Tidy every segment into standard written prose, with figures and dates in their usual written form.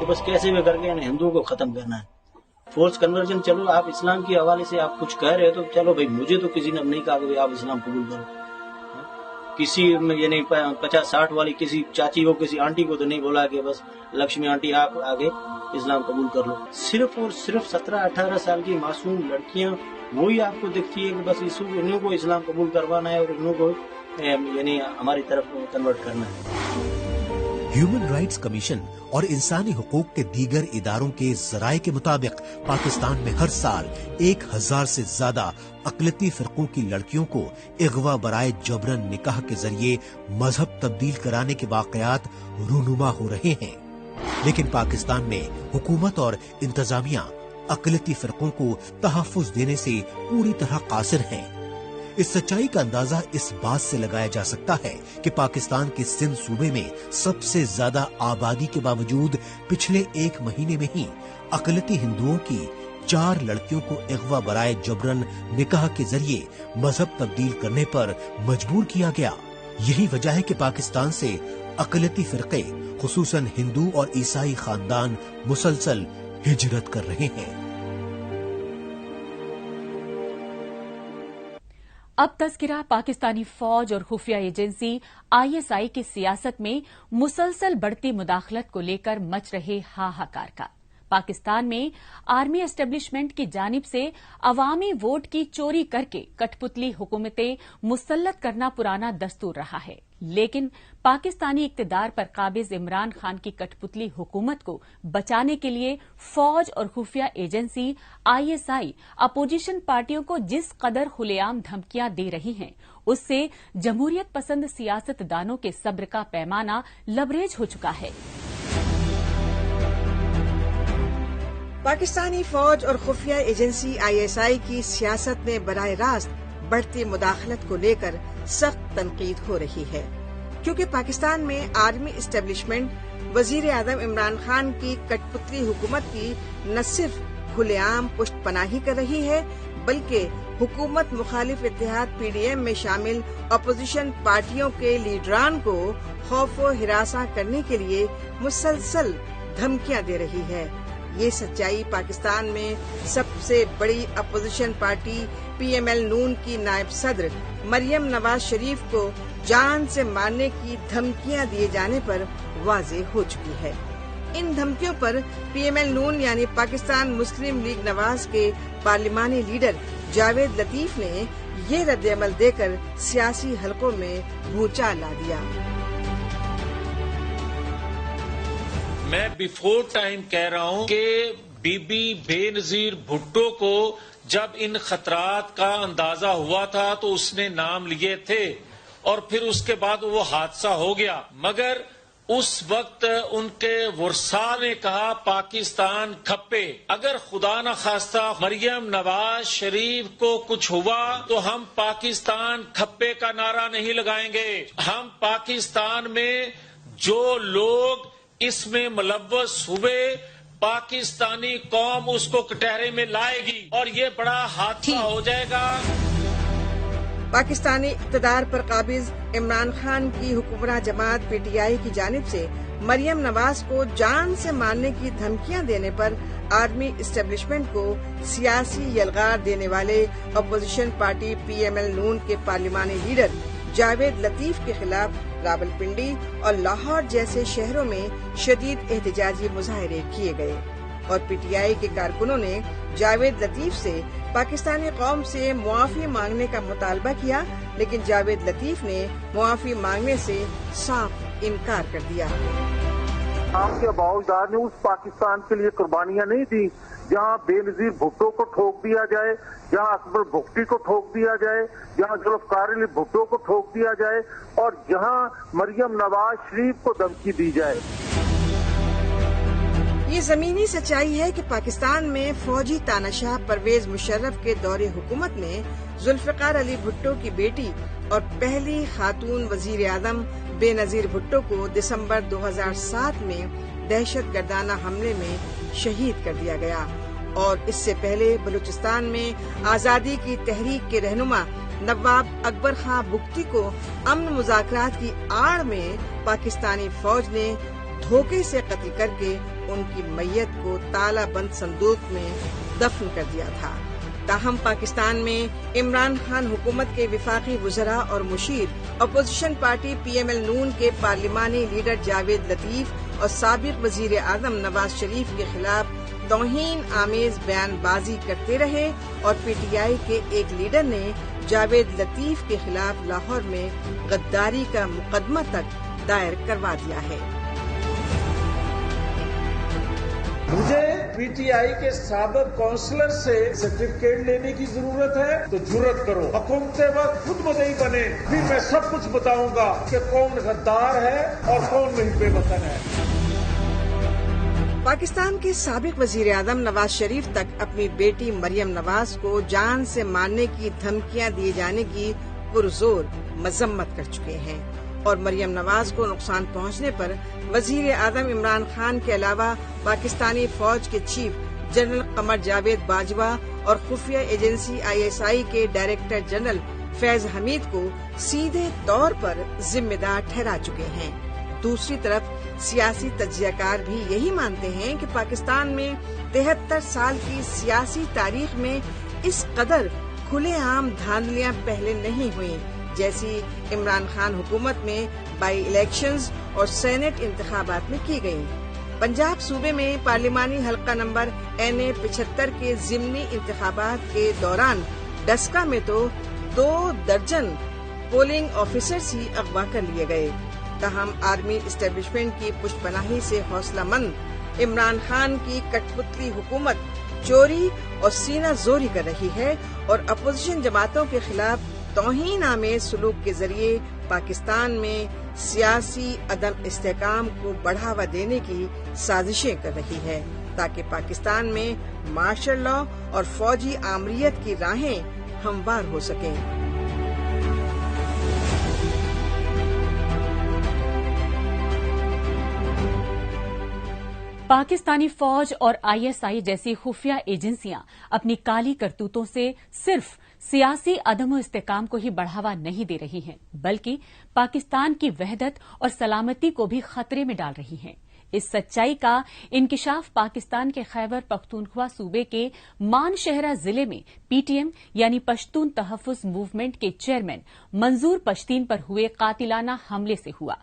کہ بس کیسے بھی کر کے ہندوؤں کو ختم کرنا ہے. فورس کنورژن، چلو آپ اسلام کے حوالے سے آپ کچھ کہہ رہے تو چلو بھائی، مجھے تو کسی نے نہیں کہا کہ آپ اسلام قبول کرو. کسی یعنی 50-60 والی کسی چاچی کو، کسی آنٹی کو تو نہیں بولا کہ بس لکشمی آنٹی آپ آگے اسلام قبول کر لو. صرف اور صرف 17-18 سال کی معصوم لڑکیاں وہی آپ کو دکھتی ہے کہ بس انہوں کو اسلام قبول کروانا ہے اور انہوں کو یعنی ہماری طرف کنورٹ کرنا ہے. ہیومن رائٹس کمیشن اور انسانی حقوق کے دیگر اداروں کے ذرائع کے مطابق پاکستان میں ہر سال 1000 سے زیادہ اقلیتی فرقوں کی لڑکیوں کو اغوا برائے جبرن نکاح کے ذریعے مذہب تبدیل کرانے کے واقعات رونما ہو رہے ہیں. لیکن پاکستان میں حکومت اور انتظامیہ اقلیتی فرقوں کو تحفظ دینے سے پوری طرح قاصر ہیں. اس سچائی کا اندازہ اس بات سے لگایا جا سکتا ہے کہ پاکستان کے سندھ صوبے میں سب سے زیادہ آبادی کے باوجود پچھلے 1 مہینے میں ہی اقلیتی ہندوؤں کی 4 لڑکیوں کو اغوا برائے جبرن نکاح کے ذریعے مذہب تبدیل کرنے پر مجبور کیا گیا. یہی وجہ ہے کہ پاکستان سے اقلیتی فرقے خصوصاً ہندو اور عیسائی خاندان مسلسل ہجرت کر رہے ہیں. اب تذکرہ پاکستانی فوج اور خفیہ ایجنسی ISI کی سیاست میں مسلسل بڑھتی مداخلت کو لے کر مچ رہے ہاہاکار کا. پاکستان میں آرمی اسٹیبلشمنٹ کی جانب سے عوامی ووٹ کی چوری کر کے کٹ پتلی حکومتیں مسلط کرنا پرانا دستور رہا ہے. لیکن پاکستانی اقتدار پر قابض عمران خان کی کٹ پتلی حکومت کو بچانے کے لیے فوج اور خفیہ ایجنسی ISI اپوزیشن پارٹیوں کو جس قدر کھلے عام دھمکیاں دے رہی ہیں اس سے جمہوریت پسند سیاست دانوں کے صبر کا پیمانہ لبریز ہو چکا ہے. پاکستانی فوج اور خفیہ ایجنسی ISI کی سیاست میں براہ راست بڑھتی مداخلت کو لے کر سخت تنقید ہو رہی ہے، کیونکہ پاکستان میں آرمی اسٹیبلشمنٹ وزیر اعظم عمران خان کی کٹ پتلی حکومت کی نہ صرف کھلے عام پشت پناہی کر رہی ہے بلکہ حکومت مخالف اتحاد PDM میں شامل اپوزیشن پارٹیوں کے لیڈران کو خوف و ہراساں کرنے کے لیے مسلسل دھمکیاں دے رہی ہے. یہ سچائی پاکستان میں سب سے بڑی اپوزیشن پارٹی PML نون کی نائب صدر مریم نواز شریف کو جان سے مارنے کی دھمکیاں دیے جانے پر واضح ہو چکی ہے. ان دھمکیوں پر PML نون یعنی پاکستان مسلم لیگ نواز کے پارلیمانی لیڈر جاوید لطیف نے یہ رد عمل دے کر سیاسی حلقوں میں بھونچال لا دیا. میں بیفور ٹائم کہہ رہا ہوں کہ بی بی بے نظیر بھٹو کو جب ان خطرات کا اندازہ ہوا تھا تو اس نے نام لیے تھے اور پھر اس کے بعد وہ حادثہ ہو گیا، مگر اس وقت ان کے ورثاء نے کہا پاکستان کھپے. اگر خدا نہ خواستہ مریم نواز شریف کو کچھ ہوا تو ہم پاکستان کھپے کا نعرہ نہیں لگائیں گے. ہم پاکستان میں جو لوگ اس میں ملوث ہوئے پاکستانی قوم اس کو کٹہرے میں لائے گی اور یہ بڑا حادثہ ہو جائے گا. پاکستانی اقتدار پر قابض عمران خان کی حکمراں جماعت PTI کی جانب سے مریم نواز کو جان سے مارنے کی دھمکیاں دینے پر آرمی اسٹیبلشمنٹ کو سیاسی یلغار دینے والے اپوزیشن پارٹی PML نون کے پارلیمانی لیڈر جاوید لطیف کے خلاف راولپنڈی اور لاہور جیسے شہروں میں شدید احتجاجی مظاہرے کیے گئے اور PTI کے کارکنوں نے جاوید لطیف سے پاکستانی قوم سے معافی مانگنے کا مطالبہ کیا، لیکن جاوید لطیف نے معافی مانگنے سے صاف انکار کر دیا. آپ کے آباء و اجداد نے اس پاکستان کے لیے قربانیاں نہیں دی جہاں بے نظیر بھٹو کو ٹھوک دیا جائے، جہاں اکبر بگٹی کو ٹھوک دیا جائے، جہاں ذوالفقار علی بھٹو کو ٹھوک دیا جائے اور جہاں مریم نواز شریف کو دھمکی دی جائے. یہ زمینی سچائی ہے کہ پاکستان میں فوجی تاناشاہ پرویز مشرف کے دور حکومت میں ذوالفقار علی بھٹو کی بیٹی اور پہلی خاتون وزیر اعظم بے نظیر بھٹو کو دسمبر 2007 میں دہشت گردانہ حملے میں شہید کر دیا گیا اور اس سے پہلے بلوچستان میں آزادی کی تحریک کے رہنما نواب اکبر خان بگٹی کو امن مذاکرات کی آڑ میں پاکستانی فوج نے دھوکے سے قتل کر کے ان کی میت کو تالا بند صندوق میں دفن کر دیا تھا۔ تاہم پاکستان میں عمران خان حکومت کے وفاقی وزراء اور مشیر، opposition party P M L نون کے پارلیمانی لیڈر جاوید لطیف اور سابق وزیر اعظم نواز شریف کے خلاف توہین آمیز بیان بازی کرتے رہے اور پی ٹی آئی کے ایک لیڈر نے جاوید لطیف کے خلاف لاہور میں غداری کا مقدمہ تک دائر کروا دیا ہے۔ مجھے پی ٹی آئی کے سابق کونسلر سے سرٹیفکیٹ لینے کی ضرورت ہے تو جرت کرو، حکومت وقت خود مدعی بنے، پھر میں سب کچھ بتاؤں گا کہ کون غدار ہے اور کون محب وطن ہے۔ پاکستان کے سابق وزیر اعظم نواز شریف تک اپنی بیٹی مریم نواز کو جان سے مارنے کی دھمکیاں دیے جانے کی پرزور مذمت کر چکے ہیں اور مریم نواز کو نقصان پہنچنے پر وزیر اعظم عمران خان کے علاوہ پاکستانی فوج کے چیف جنرل قمر جاوید باجوہ اور خفیہ ایجنسی ISI کے ڈائریکٹر جنرل فیض حمید کو سیدھے طور پر ذمہ دار ٹھہرا چکے ہیں۔ دوسری طرف سیاسی تجزیہ کار بھی یہی مانتے ہیں کہ پاکستان میں 73 سال کی سیاسی تاریخ میں اس قدر کھلے عام دھاندلیاں پہلے نہیں ہوئیں جیسی عمران خان حکومت میں بائی الیکشنز اور سینٹ انتخابات میں کی گئیں۔ پنجاب صوبے میں پارلیمانی حلقہ نمبر NA 75 کے ضمنی انتخابات کے دوران ڈسکا میں تو 2 درجن پولنگ آفیسرز ہی اغوا کر لیے گئے۔ تاہم آرمی اسٹیبلشمنٹ کی پشت پناہی سے حوصلہ مند عمران خان کی کٹ پتلی حکومت چوری اور سینہ زوری کر رہی ہے اور اپوزیشن جماعتوں کے خلاف توہین آمیز سلوک کے ذریعے پاکستان میں سیاسی عدم استحکام کو بڑھاوا دینے کی سازشیں کر رہی ہے تاکہ پاکستان میں مارشل لا اور فوجی آمریت کی راہیں ہموار ہو سکیں۔ پاکستانی فوج اور ISI جیسی خفیہ ایجنسیاں اپنی کالی کرتوتوں سے صرف سیاسی عدم و استحکام کو ہی بڑھاوا نہیں دے رہی ہیں بلکہ پاکستان کی وحدت اور سلامتی کو بھی خطرے میں ڈال رہی ہیں۔ اس سچائی کا انکشاف پاکستان کے خیبر پختونخوا صوبے کے مان شہرہ ضلع میں PTM یعنی پشتون تحفظ موومنٹ کے چیئرمین منظور پشتین پر ہوئے قاتلانہ حملے سے ہوا۔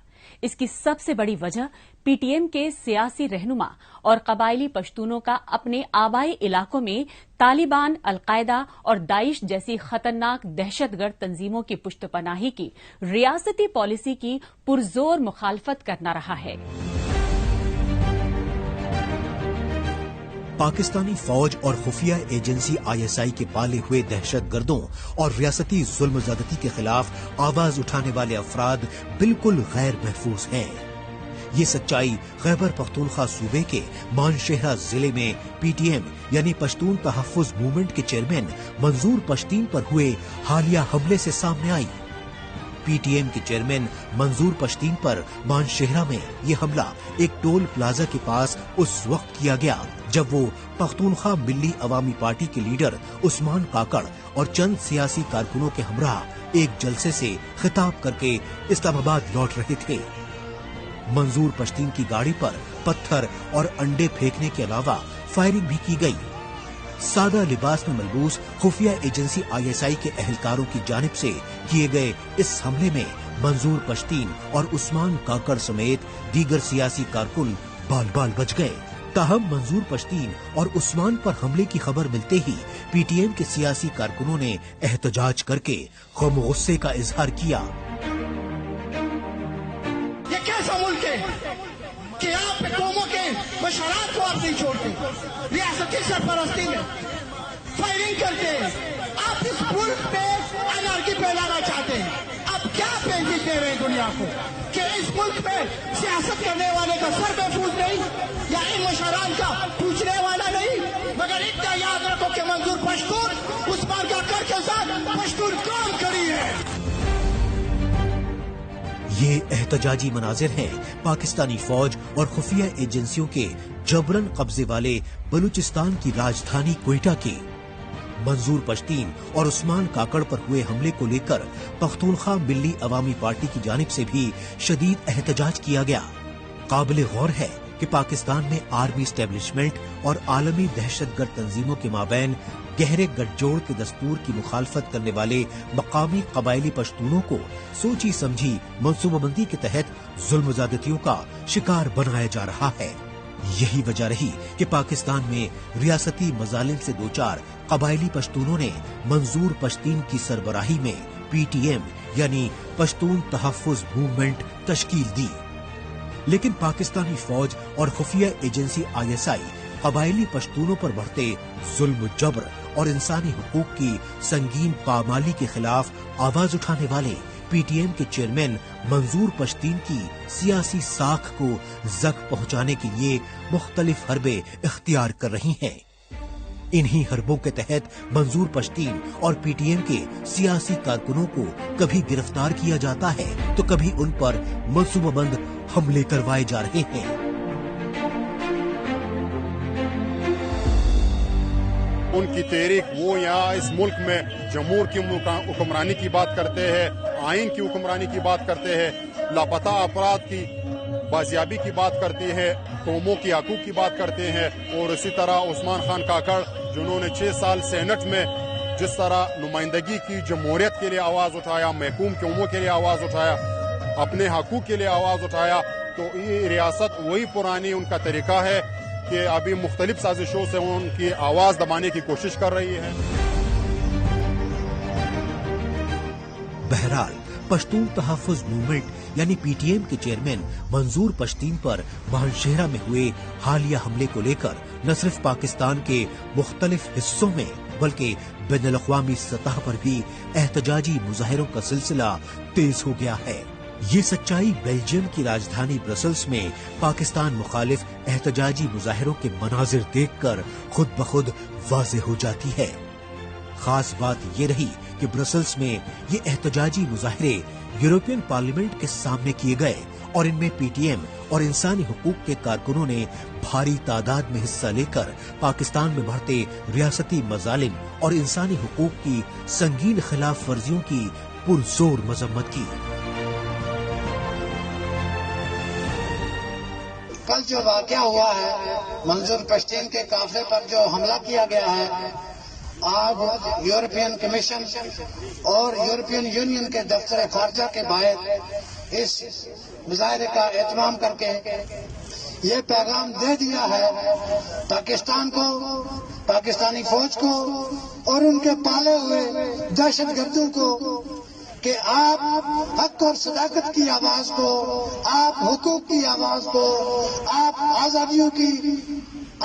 اس کی سب سے بڑی وجہ PTM کے سیاسی رہنما اور قبائلی پشتونوں کا اپنے آبائی علاقوں میں طالبان، القاعدہ اور داعش جیسی خطرناک دہشت گرد تنظیموں کی پشت پناہی کی ریاستی پالیسی کی پرزور مخالفت کرنا رہا ہے۔ پاکستانی فوج اور خفیہ ایجنسی ISI کے پالے ہوئے دہشت گردوں اور ریاستی ظلم زیادتی کے خلاف آواز اٹھانے والے افراد بالکل غیر محفوظ ہیں۔ یہ سچائی خیبر پختونخوا صوبے کے مان شہرہ ضلع میں PTM یعنی پشتون تحفظ موومنٹ کے چیئرمین منظور پشتین پر ہوئے حالیہ حملے سے سامنے آئی۔ PTM کے چیئرمین منظور پشتین پر مان شہرہ میں یہ حملہ ایک ٹول پلازا کے پاس اس وقت کیا گیا جب وہ پختونخوا ملی عوامی پارٹی کے لیڈر عثمان کاکڑ اور چند سیاسی کارکنوں کے ہمراہ ایک جلسے سے خطاب کر کے اسلام آباد لوٹ رہے تھے۔ منظور پشتین کی گاڑی پر پتھر اور انڈے پھینکنے کے علاوہ فائرنگ بھی کی گئی۔ سادہ لباس میں ملبوس خفیہ ایجنسی ISI کے اہلکاروں کی جانب سے کیے گئے اس حملے میں منظور پشتین اور عثمان کاکڑ سمیت دیگر سیاسی کارکن بال بال بچ گئے۔ تاہم منظور پشتین اور عثمان پر حملے کی خبر ملتے ہی PTM کے سیاسی کارکنوں نے احتجاج کر کے غم و غصے کا اظہار کیا۔ یہ کیسا ملک ہے کہ آپ قوموں کے مشورات کو آپ نہیں چھوڑتے، ریاستی سرپرستی میں فائرنگ کرتے ہیں، آپ اس ملک میں انارکی پھیلانا چاہتے ہیں۔ آپ کیا پیغام دے رہے ہیں دنیا کو کہ اس ملک میں سیاست کرنے والے کا سر محفوظ نہیں یا ان مشورات کا پوچھنے والا نہیں، مگر اتنا یاد رکھو کہ منظور پشتون عثمان کاکڑ کے ساتھ پشتون قوم کھڑی ہے۔ یہ احتجاجی مناظر ہیں پاکستانی فوج اور خفیہ ایجنسیوں کے جبرن قبضے والے بلوچستان کی راجدھانی کوئٹہ کے۔ منظور پشتین اور عثمان کاکڑ پر ہوئے حملے کو لے کر پختونخوا ملی عوامی پارٹی کی جانب سے بھی شدید احتجاج کیا گیا۔ قابل غور ہے کہ پاکستان میں آرمی اسٹیبلشمنٹ اور عالمی دہشت گرد تنظیموں کے مابین گہرے گٹھ جوڑ کے دستور کی مخالفت کرنے والے مقامی قبائلی پشتونوں کو سوچی سمجھی منصوبہ بندی کے تحت ظلم زیادتیوں کا شکار بنایا جا رہا ہے۔ یہی وجہ رہی کہ پاکستان میں ریاستی مظالم سے دوچار قبائلی پشتونوں نے منظور پشتین کی سربراہی میں PTM یعنی پشتون تحفظ موومنٹ تشکیل دی، لیکن پاکستانی فوج اور خفیہ ایجنسی ISI قبائلی پشتونوں پر بڑھتے ظلم و جبر اور انسانی حقوق کی سنگین پامالی کے خلاف آواز اٹھانے والے PTM کے چیئرمین منظور پشتین کی سیاسی ساکھ کو زخم پہنچانے کے لیے مختلف حربے اختیار کر رہی ہیں۔ انہی حربوں کے تحت منظور پشتین اور PTM کے سیاسی کارکنوں کو کبھی گرفتار کیا جاتا ہے تو کبھی ان پر منصوبہ بند حملے کروائے جا رہے ہیں۔ ان کی تحریک وہ یہاں اس ملک میں جمہور کی حکمرانی کی بات کرتے ہیں، آئین کی حکمرانی کی بات کرتے ہیں، لاپتہ افراد کی بازیابی کی بات کرتے ہیں، قوموں کی حقوق کی بات کرتے ہیں، اور اسی طرح عثمان خان کاکڑ جنہوں نے 6 سال سینٹ میں جس طرح نمائندگی کی، جمہوریت کے لیے آواز اٹھایا، محکوم قوموں کے لیے آواز اٹھایا، اپنے حقوق کے لیے آواز اٹھایا، تو یہ ریاست وہی پرانی ان کا طریقہ ہے کہ ابھی مختلف سازشوں سے ان کی آواز دبانے کی کوشش کر رہی ہے۔ بہرحال پشتون تحفظ موومنٹ یعنی PTM کے چیئرمین منظور پشتین پر بہنشہرہ میں ہوئے حالیہ حملے کو لے کر نہ صرف پاکستان کے مختلف حصوں میں بلکہ بین الاقوامی سطح پر بھی احتجاجی مظاہروں کا سلسلہ تیز ہو گیا ہے۔ یہ سچائی بیلجیم کی راجدھانی برسلز میں پاکستان مخالف احتجاجی مظاہروں کے مناظر دیکھ کر خود بخود واضح ہو جاتی ہے۔ خاص بات یہ رہی کہ برسلز میں یہ احتجاجی مظاہرے یورپین پارلیمنٹ کے سامنے کیے گئے اور ان میں PTM اور انسانی حقوق کے کارکنوں نے بھاری تعداد میں حصہ لے کر پاکستان میں بڑھتے ریاستی مظالم اور انسانی حقوق کی سنگین خلاف ورزیوں کی پرزور مذمت کی۔ کل جو واقعہ ہوا ہے منظور پشتین کے قافلے پر جو حملہ کیا گیا ہے، آج یورپین کمیشن اور یورپین یونین کے دفتر خارجہ کے باہر اس مظاہرے کا اہتمام کر کے یہ پیغام دے دیا ہے پاکستان کو، پاکستانی فوج کو اور ان کے پالے ہوئے دہشت گردوں کو کہ آپ حق اور صداقت کی آواز کو، آپ حقوق کی آواز کو، آپ آزادیوں کی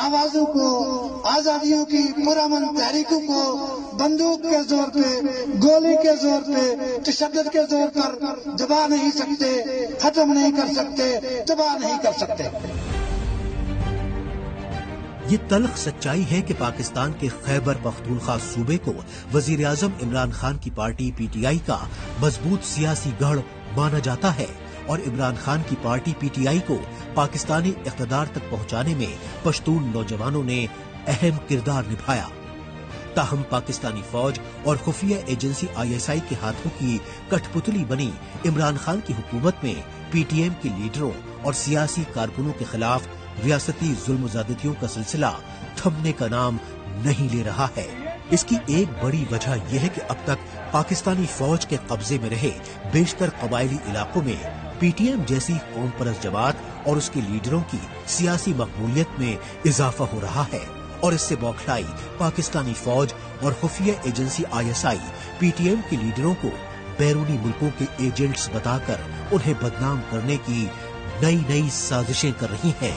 آوازوں کو، آزادیوں کی پرامن تحریکوں کو بندوق کے زور پہ، گولی کے زور پہ، تشدد کے زور پر دبا نہیں سکتے، ختم نہیں کر سکتے، تباہ نہیں کر سکتے۔ یہ تلخ سچائی ہے کہ پاکستان کے خیبر پختونخوا صوبے کو وزیر اعظم عمران خان کی پارٹی PTI کا مضبوط سیاسی گڑھ مانا جاتا ہے اور عمران خان کی پارٹی PTI کو پاکستانی اقتدار تک پہنچانے میں پشتون نوجوانوں نے اہم کردار نبھایا۔ تاہم پاکستانی فوج اور خفیہ ایجنسی ISI کے ہاتھوں کی کٹھ پتلی بنی عمران خان کی حکومت میں PTM کے لیڈروں اور سیاسی کارکنوں کے خلاف ریاستی ظلم و زیادتیوں کا سلسلہ تھمنے کا نام نہیں لے رہا ہے۔ اس کی ایک بڑی وجہ یہ ہے کہ اب تک پاکستانی فوج کے قبضے میں رہے بیشتر قبائلی علاقوں میں PTM جیسی قوم پرست جماعت اور اس کے لیڈروں کی سیاسی مقبولیت میں اضافہ ہو رہا ہے، اور اس سے بوکھلائی پاکستانی فوج اور خفیہ ایجنسی ISI PTM کے لیڈروں کو بیرونی ملکوں کے ایجنٹس بتا کر انہیں بدنام کرنے کی نئی سازشیں کر رہی ہیں۔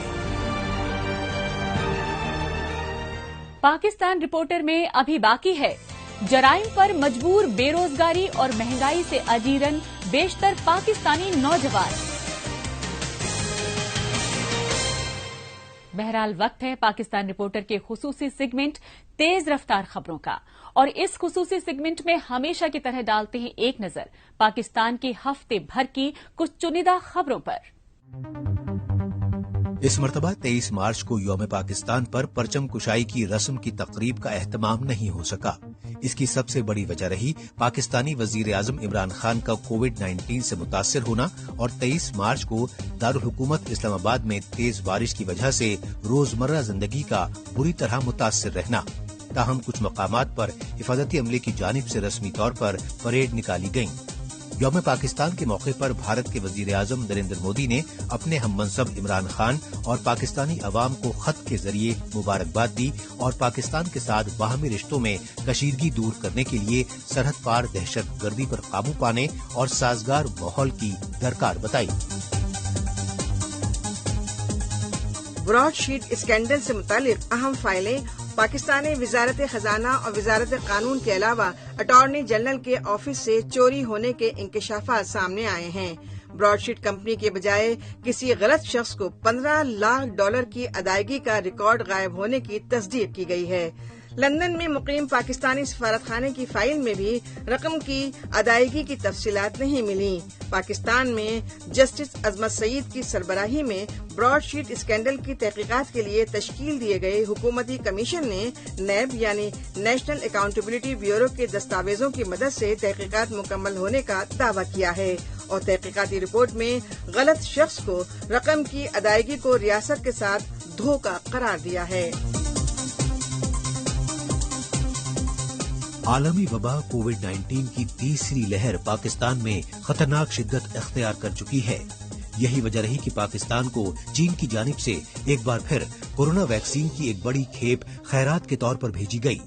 پاکستان رپورٹر میں ابھی باقی ہے، جرائم پر مجبور بے روزگاری اور مہنگائی سے اجیرن بیشتر پاکستانی نوجوان۔ بہرحال وقت ہے پاکستان رپورٹر کے خصوصی سیگمنٹ تیز رفتار خبروں کا، اور اس خصوصی سیگمنٹ میں ہمیشہ کی طرح ڈالتے ہیں ایک نظر پاکستان کے ہفتے بھر کی کچھ چنیدہ خبروں پر۔ اس مرتبہ 23 مارچ کو یوم پاکستان پر پرچم کشائی کی رسم کی تقریب کا اہتمام نہیں ہو سکا۔ اس کی سب سے بڑی وجہ رہی پاکستانی وزیر اعظم عمران خان کا کووڈ-19 سے متاثر ہونا اور 23 مارچ کو دارالحکومت اسلام آباد میں تیز بارش کی وجہ سے روزمرہ زندگی کا بری طرح متاثر رہنا۔ تاہم کچھ مقامات پر حفاظتی عملے کی جانب سے رسمی طور پر پریڈ نکالی گئیں۔ یوم پاکستان کے موقع پر بھارت کے وزیر اعظم نریندر مودی نے اپنے ہم منصب عمران خان اور پاکستانی عوام کو خط کے ذریعے مبارکباد دی اور پاکستان کے ساتھ باہمی رشتوں میں کشیدگی دور کرنے کے لیے سرحد پار دہشت گردی پر قابو پانے اور سازگار ماحول کی درکار بتائی۔ براڈ شیٹ اسکینڈل سے متعلق اہم فائلیں پاکستانی وزارت خزانہ اور وزارت قانون کے علاوہ اٹارنی جنرل کے آفس سے چوری ہونے کے انکشافات سامنے آئے ہیں۔ براڈ شیٹ کمپنی کے بجائے کسی غلط شخص کو $15 لاکھ کی ادائیگی کا ریکارڈ غائب ہونے کی تصدیق کی گئی ہے۔ لندن میں مقیم پاکستانی سفارت خانے کی فائل میں بھی رقم کی ادائیگی کی تفصیلات نہیں ملی۔ پاکستان میں جسٹس عظمت سعید کی سربراہی میں براڈ شیٹ اسکینڈل کی تحقیقات کے لیے تشکیل دیے گئے حکومتی کمیشن نے نیب یعنی نیشنل اکاؤنٹیبلٹی بیورو کے دستاویزوں کی مدد سے تحقیقات مکمل ہونے کا دعویٰ کیا ہے اور تحقیقاتی رپورٹ میں غلط شخص کو رقم کی ادائیگی کو ریاست کے ساتھ دھوکہ قرار دیا ہے۔ عالمی وبا کووڈ-19 کی تیسری لہر پاکستان میں خطرناک شدت اختیار کر چکی ہے۔ یہی وجہ رہی کہ پاکستان کو چین کی جانب سے ایک بار پھر کورونا ویکسین کی ایک بڑی کھیپ خیرات کے طور پر بھیجی گئی۔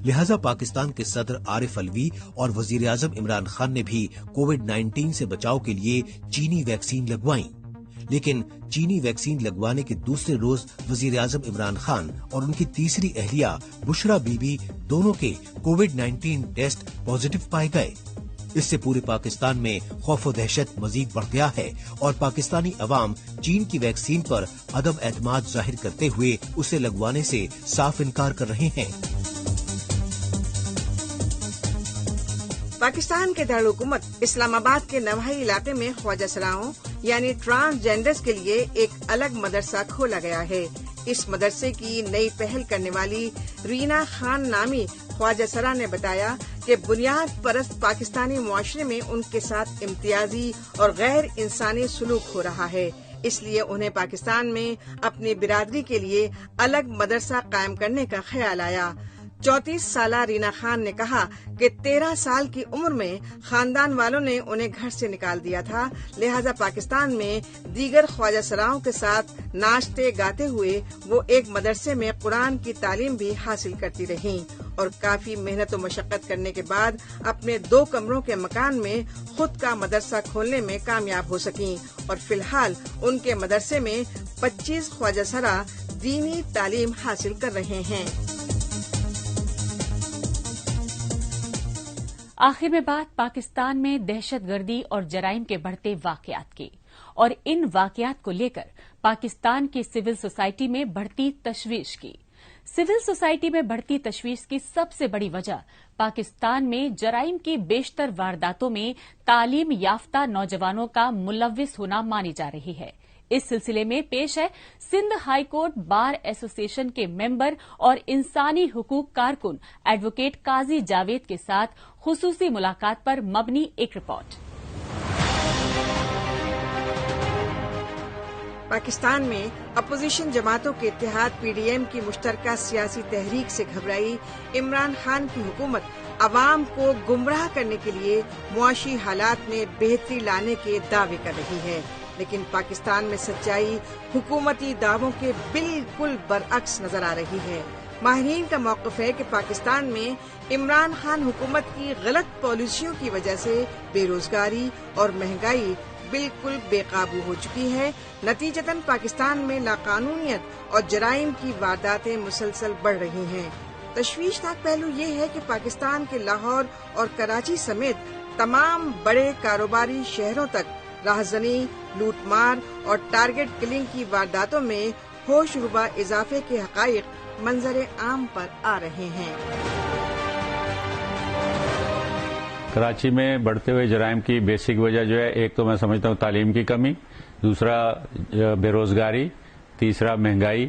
لہذا پاکستان کے صدر عارف الوی اور وزیر اعظم عمران خان نے بھی کووڈ-19 سے بچاؤ کے لیے چینی ویکسین لگوائیں۔ لیکن چینی ویکسین لگوانے کے دوسرے روز وزیر اعظم عمران خان اور ان کی تیسری اہلیہ بشرا بی بی دونوں کے کووڈ-19 ٹیسٹ پازیٹو پائے گئے۔ اس سے پورے پاکستان میں خوف و دہشت مزید بڑھ گیا ہے اور پاکستانی عوام چین کی ویکسین پر عدم اعتماد ظاہر کرتے ہوئے اسے لگوانے سے صاف انکار کر رہے ہیں۔ پاکستان کے دارالحکومت اسلام آباد کے نواحی علاقے میں خواجہ سراؤں یعنی ٹرانسجینڈرز کے لیے ایک الگ مدرسہ کھولا گیا ہے۔ اس مدرسے کی نئی پہل کرنے والی رینا خان نامی خواجہ سرا نے بتایا کہ بنیاد پرست پاکستانی معاشرے میں ان کے ساتھ امتیازی اور غیر انسانی سلوک ہو رہا ہے، اس لیے انہیں پاکستان میں اپنی برادری کے لیے الگ مدرسہ قائم کرنے کا خیال آیا۔ 34 سالہ رینا خان نے کہا کہ 13 سال کی عمر میں خاندان والوں نے انہیں گھر سے نکال دیا تھا، لہذا پاکستان میں دیگر خواجہ سراؤں کے ساتھ ناچتے گاتے ہوئے وہ ایک مدرسے میں قرآن کی تعلیم بھی حاصل کرتی رہیں اور کافی محنت و مشقت کرنے کے بعد اپنے 2 کمروں کے مکان میں خود کا مدرسہ کھولنے میں کامیاب ہو سکیں اور فی الحال ان کے مدرسے میں 25 خواجہ سرا دینی تعلیم حاصل کر رہے ہیں۔ آخر میں بات پاکستان میں دہشت گردی اور جرائم کے بڑھتے واقعات کی اور ان واقعات کو لے کر پاکستان کی سول سوسائٹی میں بڑھتی تشویش کی۔ سول سوسائٹی میں بڑھتی تشویش کی سب سے بڑی وجہ پاکستان میں جرائم کی بیشتر وارداتوں میں تعلیم یافتہ نوجوانوں کا ملوث ہونا مانی جا رہی ہے۔ اس سلسلے میں پیش ہے سندھ ہائی کورٹ بار ایسوسی ایشن کے ممبر اور انسانی حقوق کارکن ایڈوکیٹ قاضی جاوید کے ساتھ خصوصی ملاقات پر مبنی ایک رپورٹ۔ پاکستان میں اپوزیشن جماعتوں کے اتحاد پی ڈی ایم کی مشترکہ سیاسی تحریک سے گھبرائی عمران خان کی حکومت عوام کو گمراہ کرنے کے لیے معاشی حالات میں بہتری لانے کے دعوے کر رہی ہے، لیکن پاکستان میں سچائی حکومتی دعووں کے بالکل برعکس نظر آ رہی ہے۔ ماہرین کا موقف ہے کہ پاکستان میں عمران خان حکومت کی غلط پالیسیوں کی وجہ سے بے روزگاری اور مہنگائی بالکل بے قابو ہو چکی ہے۔ نتیجتاً پاکستان میں لاقانونیت اور جرائم کی وارداتیں مسلسل بڑھ رہی ہیں۔ تشویشناک پہلو یہ ہے کہ پاکستان کے لاہور اور کراچی سمیت تمام بڑے کاروباری شہروں تک راہزنی، لوٹ مار اور ٹارگٹ کلنگ کی وارداتوں میں ہوش ربا اضافے کے حقائق منظر عام پر آ رہے ہیں۔ کراچی میں بڑھتے ہوئے جرائم کی بیسک وجہ جو ہے، ایک تو میں سمجھتا ہوں تعلیم کی کمی، دوسرا بے روزگاری، تیسرا مہنگائی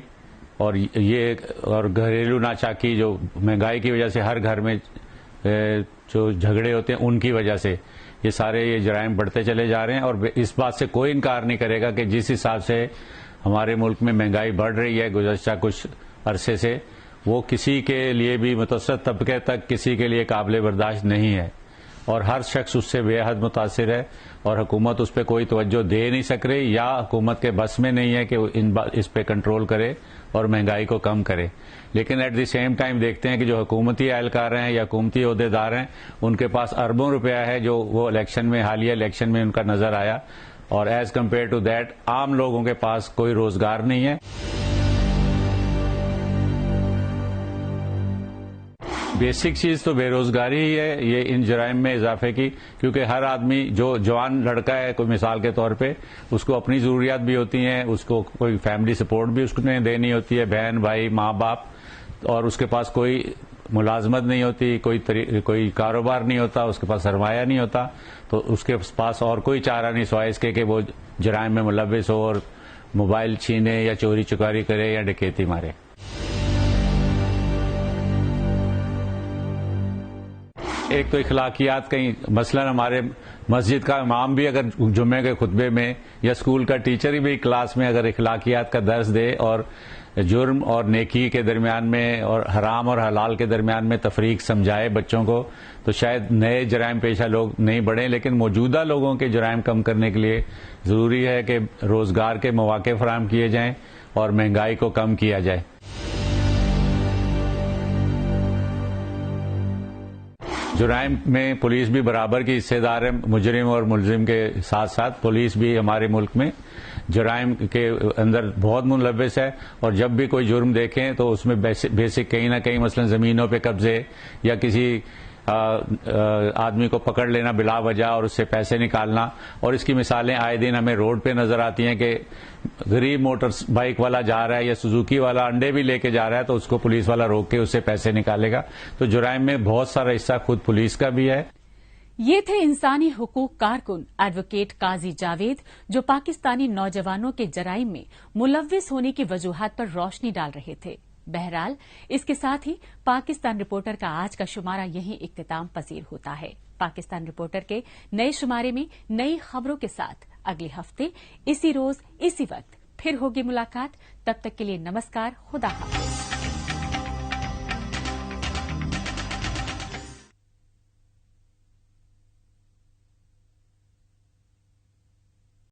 اور گھریلو ناچاکی، جو مہنگائی کی وجہ سے ہر گھر میں جو جھگڑے ہوتے ہیں ان کی وجہ سے یہ سارے یہ جرائم بڑھتے چلے جا رہے ہیں. اور اس بات سے کوئی انکار نہیں کرے گا کہ جس حساب سے ہمارے ملک میں مہنگائی بڑھ رہی ہے گزشتہ کچھ عرصے سے، وہ کسی کے لیے بھی متوسط طبقے تک کسی کے لیے قابل برداشت نہیں ہے، اور ہر شخص اس سے بے حد متاثر ہے، اور حکومت اس پہ کوئی توجہ دے نہیں سک رہی، یا حکومت کے بس میں نہیں ہے کہ اس پہ کنٹرول کرے اور مہنگائی کو کم کرے. لیکن ایٹ دی سیم ٹائم دیکھتے ہیں کہ جو حکومتی اہلکار ہیں یا حکومتی عہدیدار ہیں ان کے پاس اربوں روپیہ ہے جو وہ الیکشن میں، حالیہ الیکشن میں ان کا نظر آیا، اور ایز کمپیئر ٹو دیٹ عام لوگوں کے پاس کوئی روزگار نہیں ہے. بیسک چیز تو بے روزگاری ہی ہے یہ ان جرائم میں اضافے کی، کیونکہ ہر آدمی جو جوان لڑکا ہے کوئی مثال کے طور پہ اس کو اپنی ضروریات بھی ہوتی ہیں، اس کو کوئی فیملی سپورٹ بھی اس نے دینی ہوتی ہے، بہن بھائی ماں باپ، اور اس کے پاس کوئی ملازمت نہیں ہوتی، کوئی کاروبار نہیں ہوتا، اس کے پاس سرمایہ نہیں ہوتا، تو اس کے پاس اور کوئی چارہ نہیں سوائے اس کے کہ وہ جرائم میں ملوث ہو اور موبائل چھینے یا چوری چکاری کرے یا ڈکیتی مارے. ایک تو اخلاقیات کہیں، مثلا ہمارے مسجد کا امام بھی اگر جمعے کے خطبے میں یا اسکول کا ٹیچر بھی کلاس میں اگر اخلاقیات کا درس دے اور جرم اور نیکی کے درمیان میں اور حرام اور حلال کے درمیان میں تفریق سمجھائے بچوں کو، تو شاید نئے جرائم پیشہ لوگ نہیں بڑھیں. لیکن موجودہ لوگوں کے جرائم کم کرنے کے لیے ضروری ہے کہ روزگار کے مواقع فراہم کیے جائیں اور مہنگائی کو کم کیا جائے. جرائم میں پولیس بھی برابر کی حصے دار ہے، مجرم اور ملزم کے ساتھ ساتھ پولیس بھی ہمارے ملک میں جرائم کے اندر بہت ملوث ہے. اور جب بھی کوئی جرم دیکھیں تو اس میں بیسک کہیں نہ کہیں مثلا زمینوں پہ قبضے یا کسی آدمی کو پکڑ لینا بلا وجہ اور اس سے پیسے نکالنا، اور اس کی مثالیں آئے دن ہمیں روڈ پہ نظر آتی ہیں کہ غریب موٹر بائک والا جا رہا ہے یا سوزوکی والا انڈے بھی لے کے جا رہا ہے تو اس کو پولیس والا روک کے اس سے پیسے نکالے گا. تو جرائم میں بہت سارا حصہ خود پولیس کا بھی ہے. یہ تھے انسانی حقوق کارکن ایڈوکیٹ قاضی جاوید، جو پاکستانی نوجوانوں کے جرائم میں ملوث ہونے کی وجوہات پر روشنی ڈال رہے تھے. بہرحال اس کے ساتھ ہی پاکستان رپورٹر کا آج کا شمارہ یہیں اختتام پذیر ہوتا ہے. پاکستان رپورٹر کے نئے شمارے میں نئی خبروں کے ساتھ اگلے ہفتے اسی روز اسی وقت پھر ہوگی ملاقات. تب تک کے لیے نمسکار، خدا حافظ.